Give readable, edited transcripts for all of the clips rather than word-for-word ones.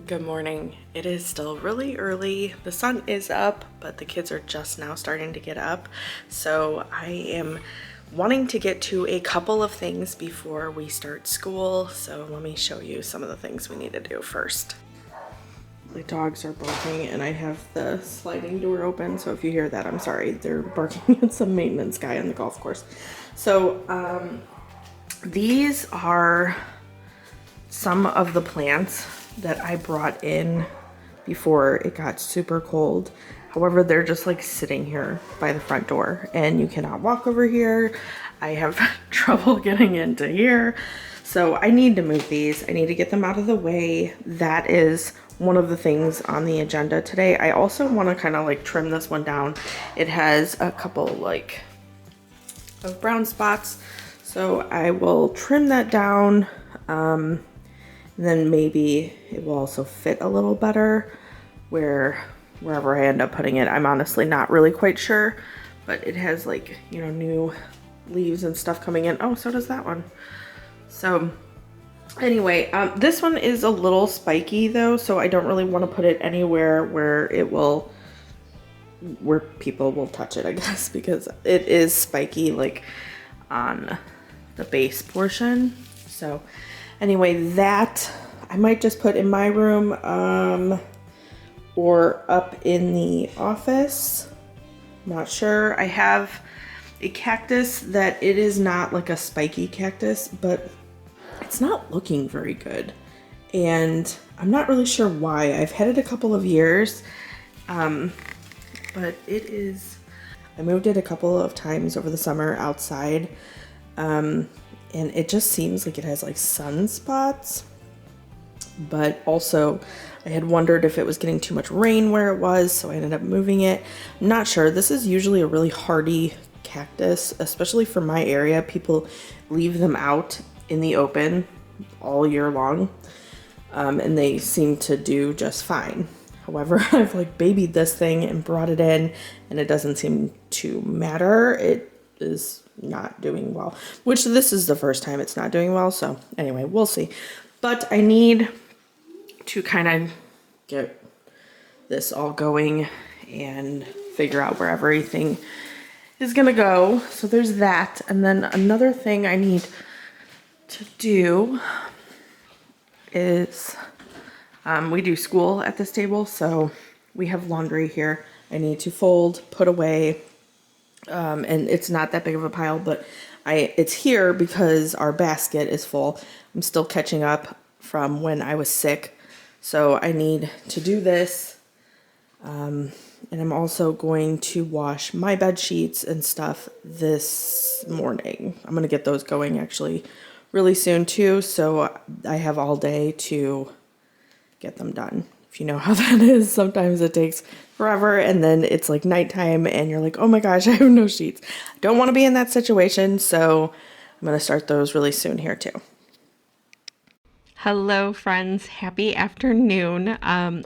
Good morning. It is still really early. The sun is up, but the kids are just now starting to get up. So I am wanting to get to a couple of things before we start school. So let me show you some of the things we need to do first. The dogs are barking and I have the sliding door open. So if you hear that, I'm sorry. They're barking at some maintenance guy on the golf course. So these are some of the plants that I brought in before it got super cold. However, they're just like sitting here by the front door and you cannot walk over here. I have trouble getting into here. So I need to move these. I need to get them out of the way. That is one of the things on the agenda today. I also want to kind of like trim this one down. It has a couple like of brown spots. So I will trim that down. Then maybe it will also fit a little better wherever I end up putting it. I'm honestly not really quite sure, but it has like, you know, new leaves and stuff coming in. Oh, so does that one. So anyway, this one is a little spiky though, so I don't really want to put it anywhere where people will touch it, I guess, because it is spiky like on the base portion. So anyway, that I might just put in my room or up in the office. Not sure. I have a cactus that it is not like a spiky cactus, but it's not looking very good. And I'm not really sure why. I've had it a couple of years, but it is, I moved it a couple of times over the summer outside. And it just seems like it has like sunspots, but also I had wondered if it was getting too much rain where it was, so I ended up moving it. I'm not sure. This is usually a really hardy cactus, especially for my area. People leave them out in the open all year long, and they seem to do just fine. However, I've like babied this thing and brought it in, and it doesn't seem to matter. It is not doing well, which this is the first time it's not doing well. So anyway, we'll see. But I need to kind of get this all going and figure out where everything is gonna go. So there's that. And then another thing I need to do is we do school at this table, so we have laundry here I need to fold, put away. And it's not that big of a pile, but it's here because our basket is full. I'm still catching up from when I was sick, so I need to do this. And I'm also going to wash my bed sheets and stuff this morning. I'm going to get those going actually really soon too, so I have all day to get them done. If you know how that is, sometimes it takes forever and then it's like nighttime and you're like, oh my gosh, I have no sheets. I don't want to be in that situation, so I'm going to start those really soon here too. Hello friends, happy afternoon,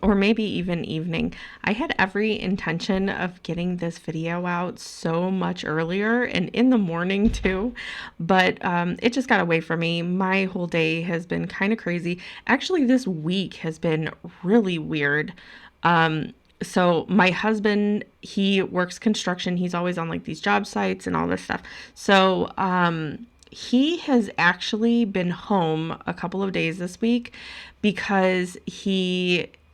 or maybe even evening. I had every intention of getting this video out so much earlier and in the morning too, but it just got away from me. My whole day has been kind of crazy. Actually, this week has been really weird. So my husband, he works construction. He's always on like these job sites and all this stuff. So, he has actually been home a couple of days this week because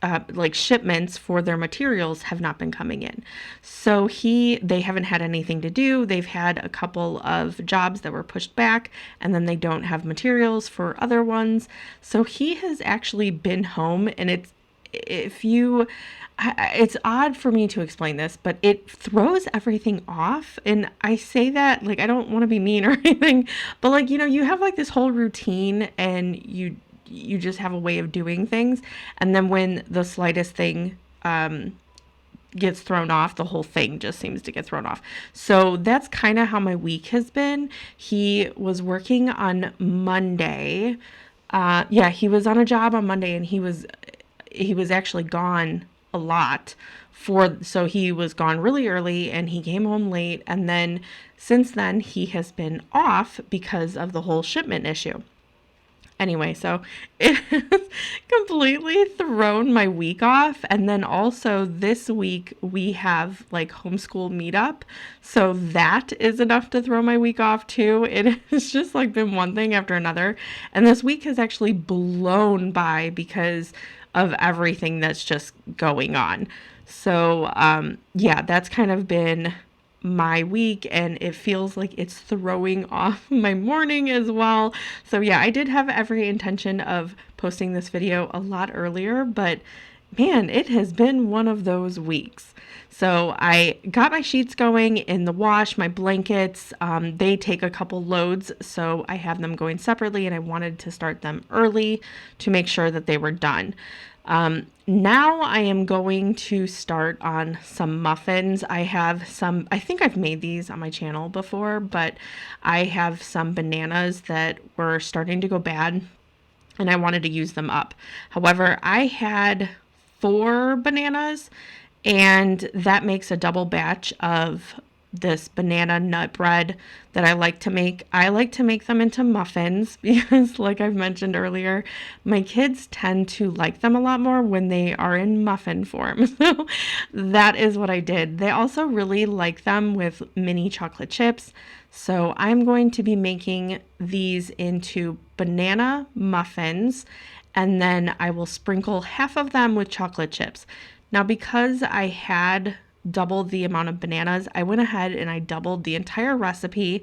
like shipments for their materials have not been coming in. So they haven't had anything to do. They've had a couple of jobs that were pushed back and then they don't have materials for other ones. So he has actually been home, and it's odd for me to explain this, but it throws everything off. And I say that like I don't want to be mean or anything, but like, you know, you have like this whole routine and you just have a way of doing things, and then when the slightest thing gets thrown off, the whole thing just seems to get thrown off. So that's kind of how my week has been. He was working on Monday. He was on a job on Monday, and he was actually gone a lot so he was gone really early and he came home late, and then since then he has been off because of the whole shipment issue. Anyway, so it has completely thrown my week off. And then also this week we have like homeschool meetup. So that is enough to throw my week off too. It has just like been one thing after another. And this week has actually blown by because of everything that's just going on. So, yeah, that's kind of been my week, and it feels like it's throwing off my morning as well. So yeah, I did have every intention of posting this video a lot earlier, but man, it has been one of those weeks. So I got my sheets going in the wash, my blankets, they take a couple loads, so I have them going separately, and I wanted to start them early to make sure that they were done. Now I am going to start on some muffins. I have some, I think I've made these on my channel before, but I have some bananas that were starting to go bad and I wanted to use them up. However, I had 4 bananas and that makes a double batch of this banana nut bread that I like to make. I like to make them into muffins because, like I've mentioned earlier, my kids tend to like them a lot more when they are in muffin form. So that is what I did. They also really like them with mini chocolate chips. So I'm going to be making these into banana muffins, and then I will sprinkle half of them with chocolate chips. Now, because I had doubled the amount of bananas, I went ahead and I doubled the entire recipe,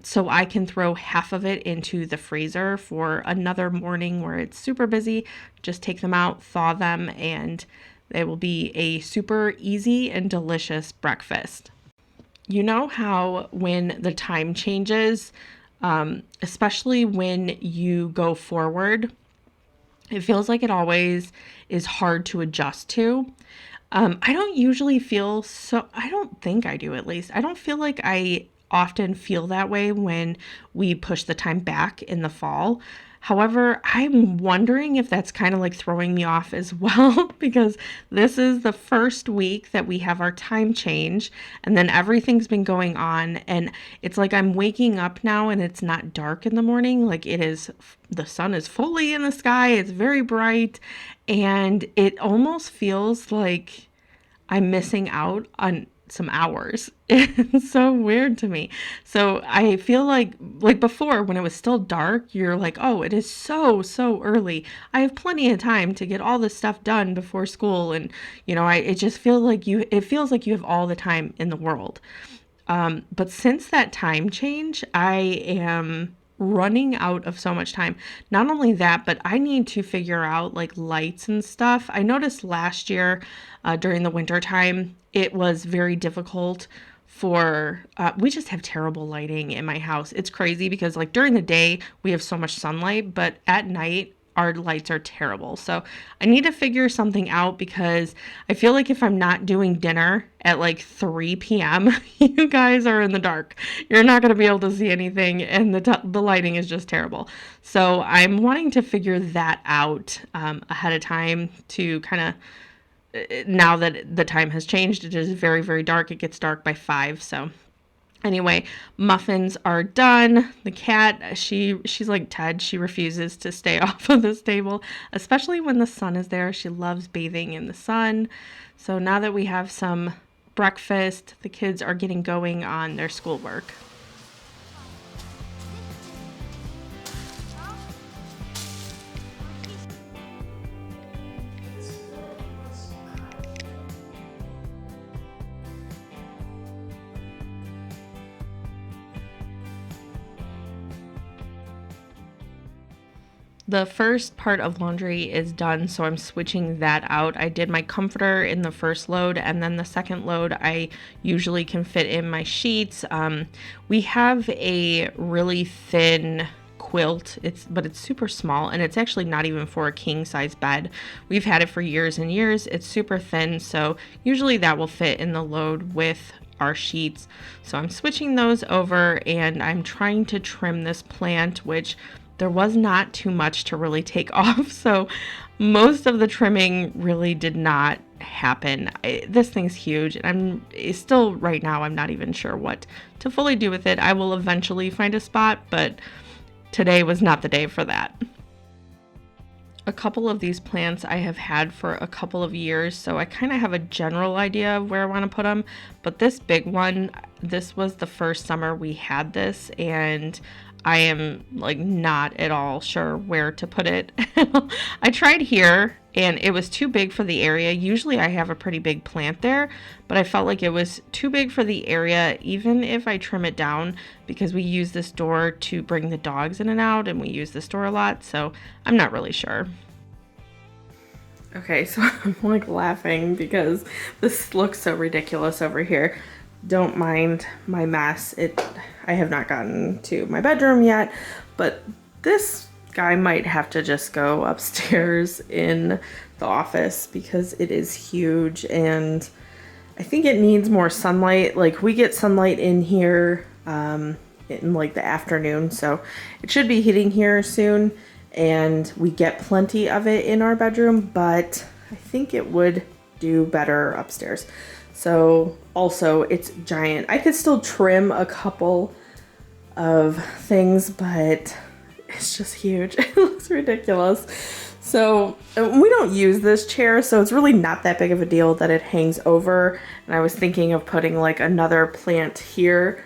so I can throw half of it into the freezer for another morning where it's super busy. Just take them out, thaw them, and it will be a super easy and delicious breakfast. You know how when the time changes, especially when you go forward, it feels like it always is hard to adjust to. I don't usually feel so, I don't think I do at least. I don't feel like I often feel that way when we push the time back in the fall. However, I'm wondering if that's kind of like throwing me off as well, because this is the first week that we have our time change, and then everything's been going on, and it's like I'm waking up now and it's not dark in the morning. Like it is, the sun is fully in the sky, it's very bright, and it almost feels like I'm missing out on some hours. It's so weird to me. So I feel like before when it was still dark, you're like, oh, it is so early. I have plenty of time to get all this stuff done before school. And, you know, it just feels like it feels like you have all the time in the world. But since that time change, I am running out of so much time. Not only that, but I need to figure out like lights and stuff. I noticed last year during the winter time, it was very difficult for, we just have terrible lighting in my house. It's crazy because like during the day we have so much sunlight, but at night our lights are terrible. So I need to figure something out because I feel like if I'm not doing dinner at like 3 p.m., you guys are in the dark. You're not going to be able to see anything, and the lighting is just terrible. So I'm wanting to figure that out ahead of time to kind of, now that the time has changed, it is very dark. It gets dark by 5. So anyway, muffins are done. The cat, she's like Ted. She refuses to stay off of this table, especially when the sun is there. She loves bathing in the sun. So now that we have some breakfast, the kids are getting going on their schoolwork. The first part of laundry is done, so I'm switching that out. I did my comforter in the first load, and then the second load I usually can fit in my sheets. We have a really thin quilt, but it's super small, and it's actually not even for a king size bed. We've had it for years and years. It's super thin, so usually that will fit in the load with our sheets. So I'm switching those over, and I'm trying to trim this plant, which there was not too much to really take off, so most of the trimming really did not happen. This thing's huge, and still right now I'm not even sure what to fully do with it. I will eventually find a spot, but today was not the day for that. A couple of these plants I have had for a couple of years, so I kind of have a general idea of where I want to put them. But this big one, this was the first summer we had this, and I am like not at all sure where to put it. I tried here and it was too big for the area. Usually I have a pretty big plant there, but I felt like it was too big for the area even if I trim it down, because we use this door to bring the dogs in and out and we use this door a lot, so I'm not really sure. Okay, so I'm like laughing because this looks so ridiculous over here. Don't mind my mess. I have not gotten to my bedroom yet, but this guy might have to just go upstairs in the office because it is huge and I think it needs more sunlight. Like, we get sunlight in here in like the afternoon, so it should be heating here soon and we get plenty of it in our bedroom, but I think it would do better upstairs. So also it's giant. I could still trim a couple of things, but it's just huge. It looks ridiculous. So we don't use this chair, so it's really not that big of a deal that it hangs over. And I was thinking of putting like another plant here.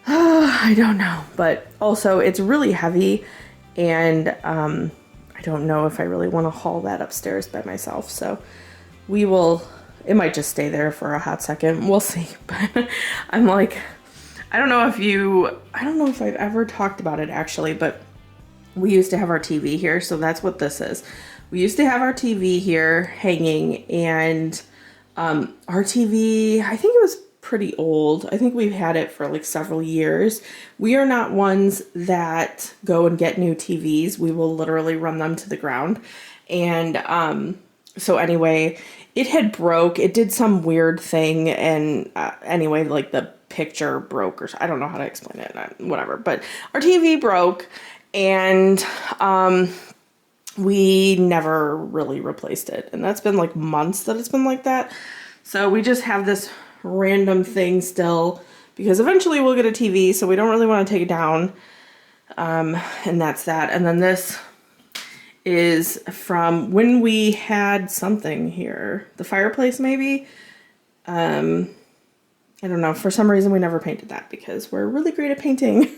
I don't know, but also it's really heavy and I don't know if I really want to haul that upstairs by myself. So we will, it might just stay there for a hot second. We'll see. But I'm like, I don't know if I've ever talked about it actually, but we used to have our TV here. So that's what this is. We used to have our TV here hanging, and our TV, I think it was pretty old. I think we've had it for like several years. We are not ones that go and get new TVs. We will literally run them to the ground. And so anyway, it had broke. It did some weird thing, and anyway, like the picture broke, or I don't know how to explain it, whatever. But our TV broke, and we never really replaced it. And that's been like months that it's been like that. So we just have this random thing still, because eventually we'll get a TV, so we don't really want to take it down. And that's that. And then this is from when we had something here, the fireplace maybe. I don't know, for some reason we never painted that because we're really great at painting.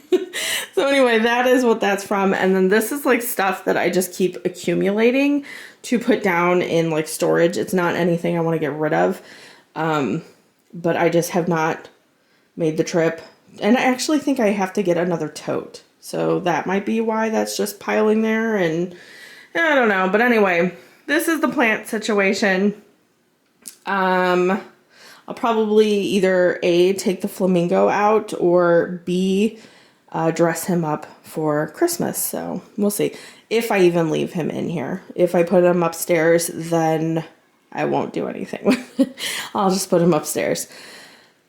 So anyway, that is what that's from. And then this is like stuff that I just keep accumulating to put down in like storage. It's not anything I want to get rid of. But I just have not made the trip. And I actually think I have to get another tote. So that might be why that's just piling there, and I don't know. But anyway, this is the plant situation. I'll probably either A, take the flamingo out, or B, dress him up for Christmas. So we'll see if I even leave him in here. If I put him upstairs, then I won't do anything with it. I'll just put him upstairs.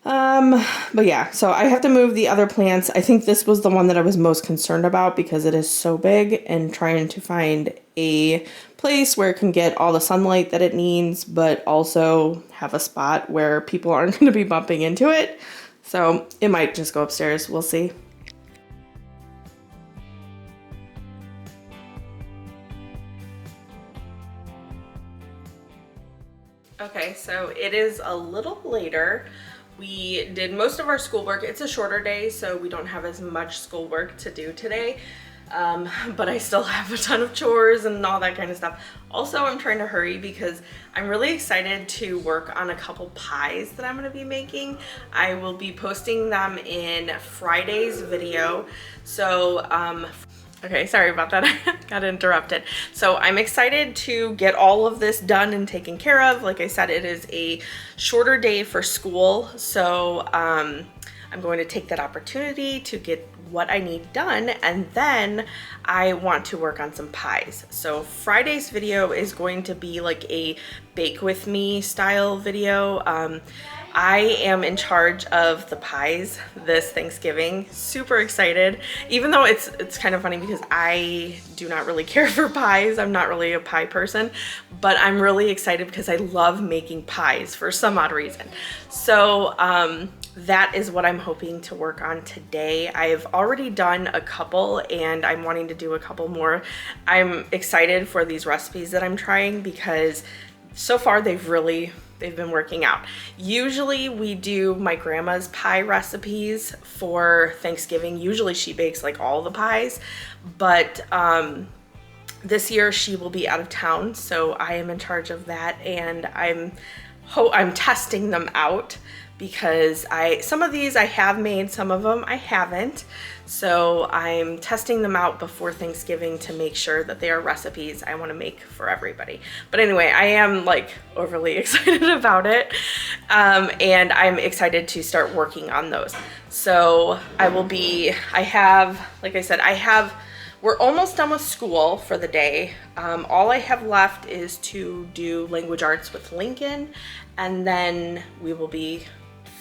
But yeah, so I have to move the other plants. I think this was the one that I was most concerned about because it is so big, and trying to find a place where it can get all the sunlight that it needs, but also have a spot where people aren't going to be bumping into it. So it might just go upstairs. We'll see. Okay, so it is a little later. We did most of our schoolwork. It's a shorter day, so we don't have as much schoolwork to do today. But I still have a ton of chores and all that kind of stuff. Also, I'm trying to hurry because I'm really excited to work on a couple pies that I'm going to be making. I will be posting them in Friday's video. So, okay, sorry about that. I got interrupted. So I'm excited to get all of this done and taken care of. Like I said, it is a shorter day for school. So I'm going to take that opportunity to get what I need done, and then I want to work on some pies. So Friday's video is going to be like a bake with me style video. I am in charge of the pies this Thanksgiving. Super excited, even though it's kind of funny because I do not really care for pies. I'm not really a pie person, but I'm really excited because I love making pies for some odd reason. So that is what I'm hoping to work on today. I've already done a couple and I'm wanting to do a couple more. I'm excited for these recipes that I'm trying because so far they've been working out. Usually we do my grandma's pie recipes for Thanksgiving. Usually she bakes like all the pies, but this year she will be out of town, so I am in charge of that, and I'm testing them out because some of these I have made, some of them I haven't. So I'm testing them out before Thanksgiving to make sure that they are recipes I want to make for everybody. But anyway, I am like overly excited about it. And I'm excited to start working on those. So we're almost done with school for the day. All I have left is to do language arts with Lincoln, and then we will be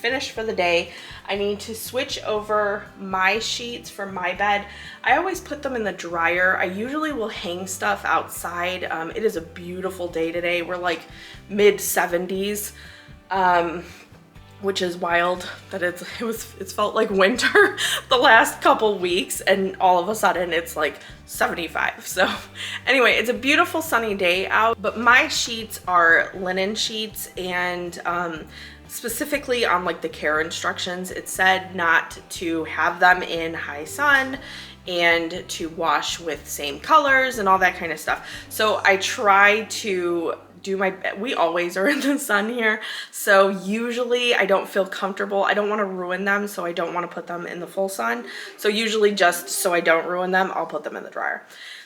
finished for the day. I need to switch over my sheets for my bed. I always put them in the dryer. I usually will hang stuff outside. It is a beautiful day today. We're like mid 70s. Which is wild that it's felt like winter the last couple weeks, and all of a sudden it's like 75. So anyway, it's a beautiful sunny day out, but my sheets are linen sheets, and specifically on like the care instructions, it said not to have them in high sun and to wash with same colors and all that kind of stuff. So I try to we always are in the sun here, so usually I don't feel comfortable. I don't want to ruin them, so I don't want to put them in the full sun. So usually, just so I don't ruin them, I'll put them in the dryer.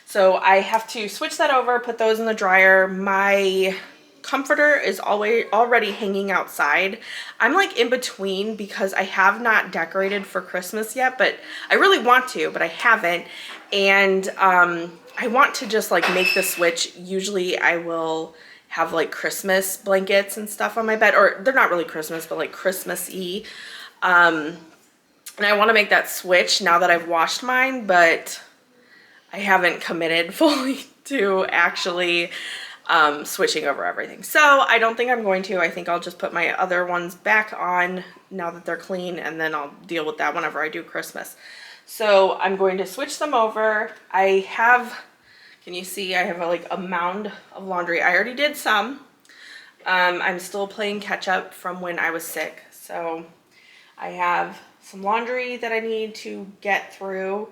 So I have to switch that over, put those in the dryer. My comforter is already hanging outside. I'm like in between because I have not decorated for Christmas yet, but I really want to, but I haven't. And I want to just like make the switch. Usually I will have like Christmas blankets and stuff on my bed, or they're not really Christmas, but like Christmas-y. And I want to make that switch now that I've washed mine, but I haven't committed fully to actually switching over everything. So I don't think I'm going to. I think I'll just put my other ones back on now that they're clean, and then I'll deal with that whenever I do Christmas. So I'm going to switch them over. Can you see I have like a mound of laundry? I already did some. I'm still playing catch up from when I was sick. So I have some laundry that I need to get through.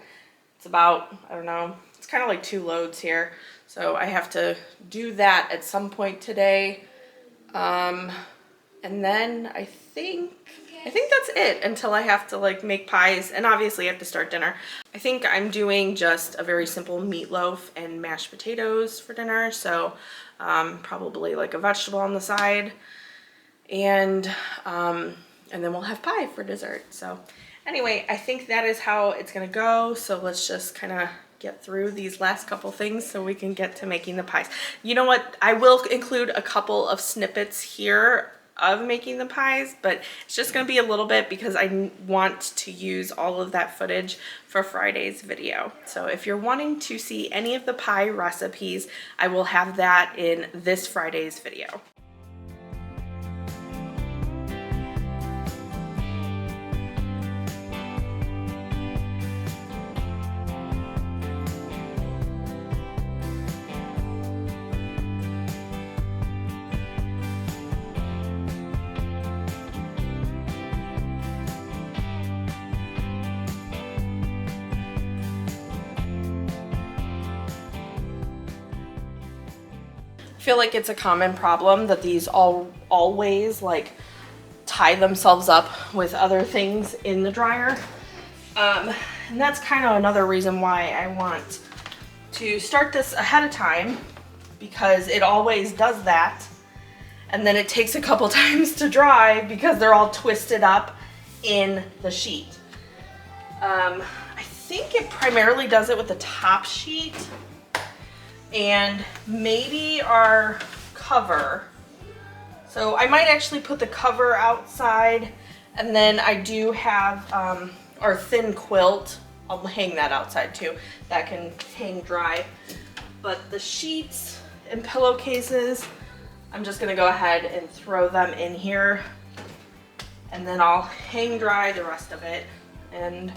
It's about, I don't know, it's kind of like 2 loads here. So I have to do that at some point today. And then I think that's it until I have to like make pies, and obviously I have to start dinner. I think I'm doing just a very simple meatloaf and mashed potatoes for dinner, so probably like a vegetable on the side, and then we'll have pie for dessert. So anyway, I think that is how it's gonna go. So let's just kind of get through these last couple things so we can get to making the pies. You know what? I will include a couple of snippets here of making the pies, but it's just going to be a little bit because I want to use all of that footage for Friday's video. So if you're wanting to see any of the pie recipes, I will have that in this Friday's video. I feel like it's a common problem that these always like tie themselves up with other things in the dryer. And that's kind of another reason why I want to start this ahead of time, because it always does that. And then it takes a couple times to dry because they're all twisted up in the sheet. I think it primarily does it with the top sheet and maybe our cover. So I might actually put the cover outside, and then I do have our thin quilt. I'll hang that outside too. That can hang dry. But the sheets and pillowcases, I'm just gonna go ahead and throw them in here. and then I'll hang dry the rest of it. And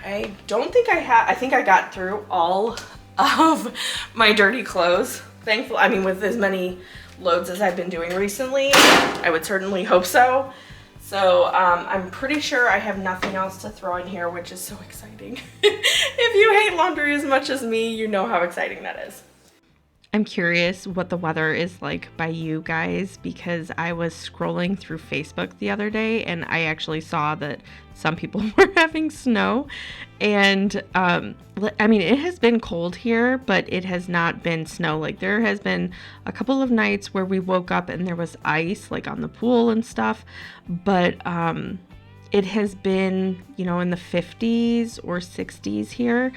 I don't think I think I got through all of my dirty clothes. Thankfully, I mean, with as many loads as I've been doing recently, I would certainly hope so. So I'm pretty sure I have nothing else to throw in here, which is so exciting. If you hate laundry as much as me, you know how exciting that is. I'm curious what the weather is like by you guys, because I was scrolling through Facebook the other day and I actually saw that some people were having snow. And I mean, it has been cold here, but it has not been snow. Like, there has been a couple of nights where we woke up and there was ice, like on the pool and stuff, but it has been, you know, in the 50s or 60s here,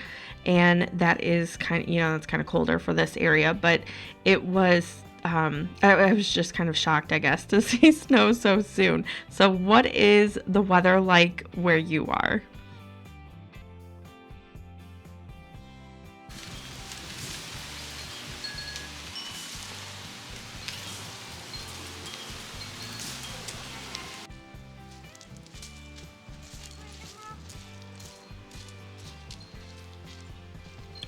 and that is kind of, you know, that's kind of colder for this area. But it was I was just kind of shocked, I guess, to see snow so soon. So what is the weather like where you are?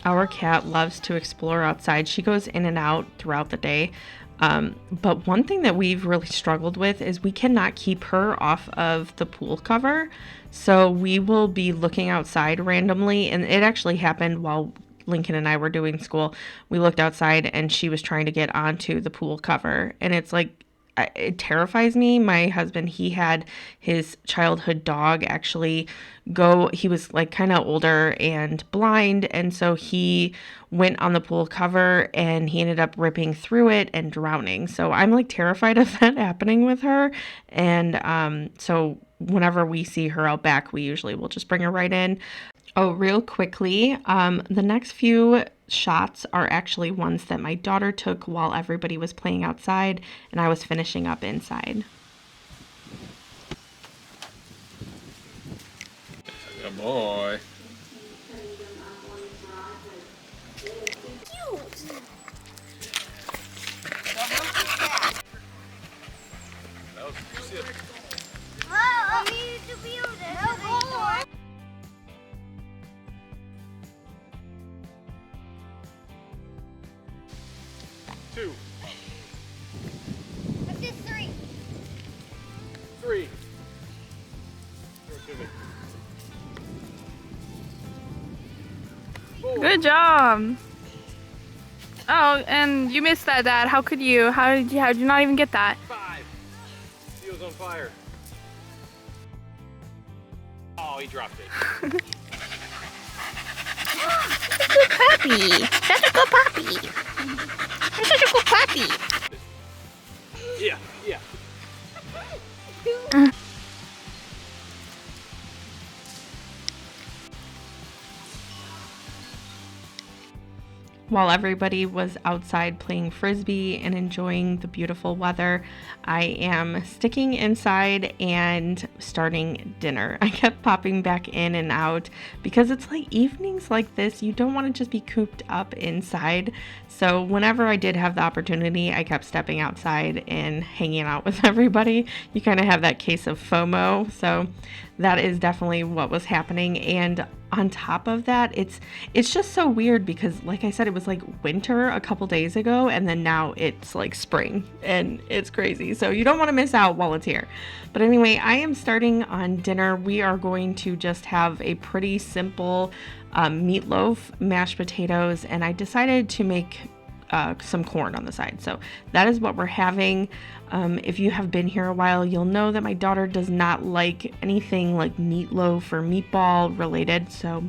Our cat loves to explore outside. She goes in and out throughout the day. But one thing that we've really struggled with is we cannot keep her off of the pool cover. So we will be looking outside randomly. And it actually happened while Lincoln and I were doing school. We looked outside and she was trying to get onto the pool cover. And it's like, it terrifies me. My husband, he had his childhood dog actually go, he was like kind of older and blind, and so he went on the pool cover and he ended up ripping through it and drowning. So I'm like terrified of that happening with her. And so whenever we see her out back, we usually will just bring her right in. Oh, real quickly, the next few shots are actually ones that my daughter took while everybody was playing outside and I was finishing up inside. Good boy. Two. Let's do three. Three. Good job. Oh, and you missed that, Dad. How could you? How did you not even get that? 5. Steel's on fire. Oh, he dropped it. Good puppy. Such a good puppy. You're such a good puppy. Yeah, yeah. While everybody was outside playing frisbee and enjoying the beautiful weather, I am sticking inside and starting dinner. I kept popping back in and out because it's like evenings like this, you don't want to just be cooped up inside. So whenever I did have the opportunity, I kept stepping outside and hanging out with everybody. You kind of have that case of FOMO. So that is definitely what was happening. And on top of that, it's just so weird because, like I said, it was like winter a couple days ago and then now it's like spring and it's crazy. So you don't want to miss out while it's here. But anyway, I am starting on dinner. We are going to just have a pretty simple meatloaf, mashed potatoes, and I decided to make some corn on the side. So that is what we're having. If you have been here a while, you'll know that my daughter does not like anything like meatloaf or meatball related. So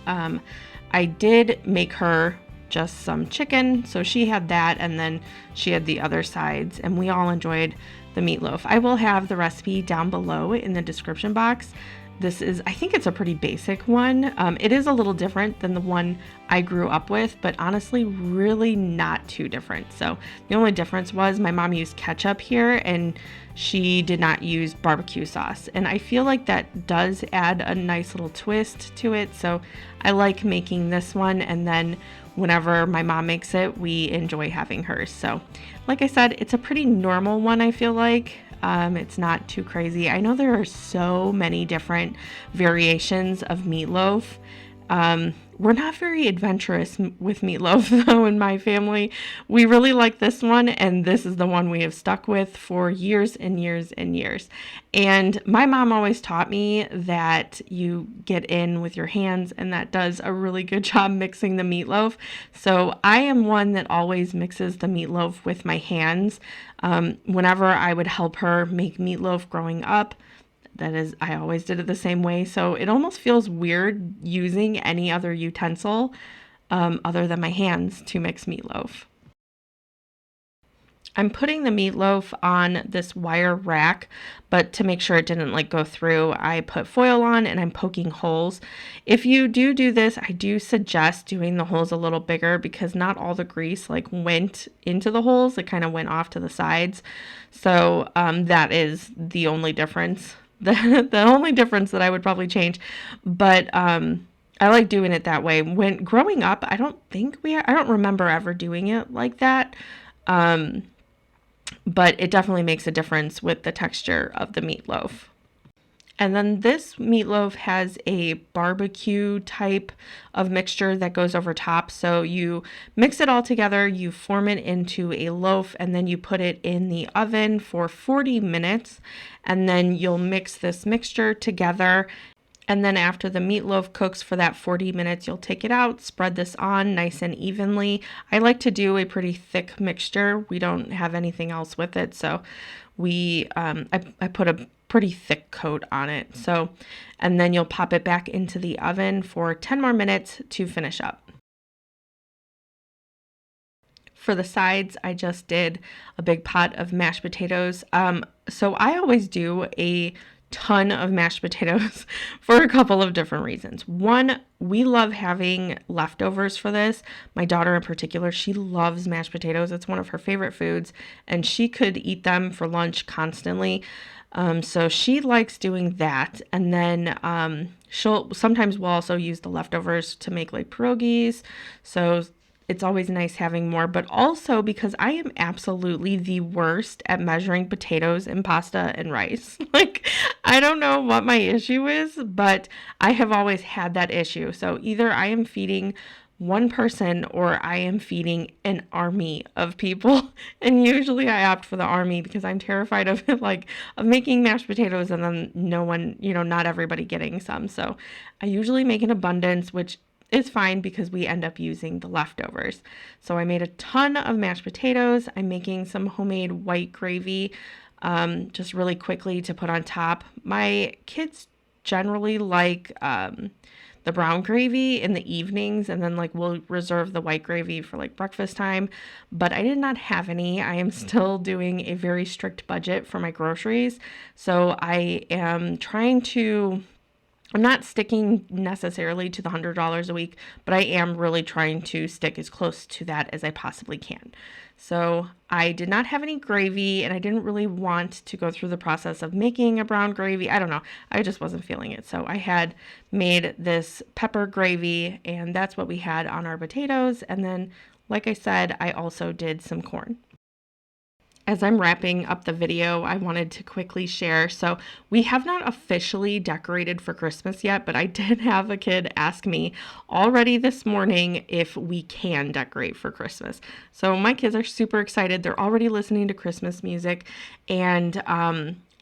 I did make her just some chicken. So she had that and then she had the other sides and we all enjoyed the meatloaf. I will have the recipe down below in the description box. This is, I think it's a pretty basic one. It is a little different than the one I grew up with, but honestly, really not too different. So the only difference was my mom used ketchup here and she did not use barbecue sauce. And I feel like that does add a nice little twist to it. So I like making this one, and then whenever my mom makes it, we enjoy having hers. So like I said, it's a pretty normal one, I feel like. It's not too crazy. I know there are so many different variations of meatloaf. We're not very adventurous with meatloaf though in my family. We really like this one, and this is the one we have stuck with for years and years and years. And my mom always taught me that you get in with your hands, and that does a really good job mixing the meatloaf. So I am one that always mixes the meatloaf with my hands. Whenever I would help her make meatloaf growing up, that is, I always did it the same way. So it almost feels weird using any other utensil other than my hands to mix meatloaf. I'm putting the meatloaf on this wire rack, but to make sure it didn't like go through, I put foil on and I'm poking holes. If you do this, I do suggest doing the holes a little bigger because not all the grease like went into the holes. It kind of went off to the sides. So that is the only difference. The only difference that I would probably change, but I like doing it that way. When growing up, I don't remember ever doing it like that, but it definitely makes a difference with the texture of the meatloaf. And then this meatloaf has a barbecue type of mixture that goes over top. So you mix it all together, you form it into a loaf, and then you put it in the oven for 40 minutes. And then you'll mix this mixture together. And then after the meatloaf cooks for that 40 minutes, you'll take it out, spread this on nice and evenly. I like to do a pretty thick mixture. We don't have anything else with it, so I put a pretty thick coat on it. So, and then you'll pop it back into the oven for 10 more minutes to finish up. For the sides, I just did a big pot of mashed potatoes. So I always do a ton of mashed potatoes for a couple of different reasons. One, we love having leftovers for this. My daughter in particular, she loves mashed potatoes. It's one of her favorite foods, and she could eat them for lunch constantly. So she likes doing that. And then we'll also use the leftovers to make like pierogies. So it's always nice having more, but also because I am absolutely the worst at measuring potatoes and pasta and rice. Like, I don't know what my issue is, but I have always had that issue. So either I am feeding one person or I am feeding an army of people. And usually I opt for the army because I'm terrified of making mashed potatoes and then no one, not everybody getting some. So I usually make an abundance, which is fine because we end up using the leftovers. So I made a ton of mashed potatoes. I'm making some homemade white gravy just really quickly to put on top. My kids generally like the brown gravy in the evenings, and then we'll reserve the white gravy for breakfast time, but I did not have any. I am still doing a very strict budget for my groceries. So I am I'm not sticking necessarily to the $100 a week, but I am really trying to stick as close to that as I possibly can. So I did not have any gravy, and I didn't really want to go through the process of making a brown gravy. I don't know. I just wasn't feeling it. So I had made this pepper gravy, and that's what we had on our potatoes. And then, like I said, I also did some corn. As I'm wrapping up the video, I wanted to quickly share. So we have not officially decorated for Christmas yet, but I did have a kid ask me already this morning if we can decorate for Christmas. So my kids are super excited. They're already listening to Christmas music, and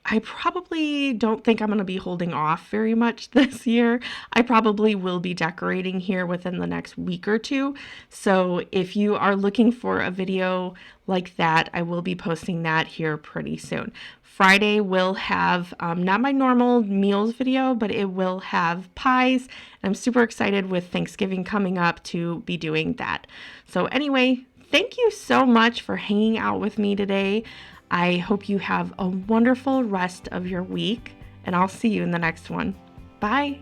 I probably don't think I'm going to be holding off very much this year. I probably will be decorating here within the next week or two. So if you are looking for a video like that, I will be posting that here pretty soon. Friday will have not my normal meals video, but it will have pies. I'm super excited with Thanksgiving coming up to be doing that. So anyway, thank you so much for hanging out with me today. I hope you have a wonderful rest of your week, and I'll see you in the next one. Bye.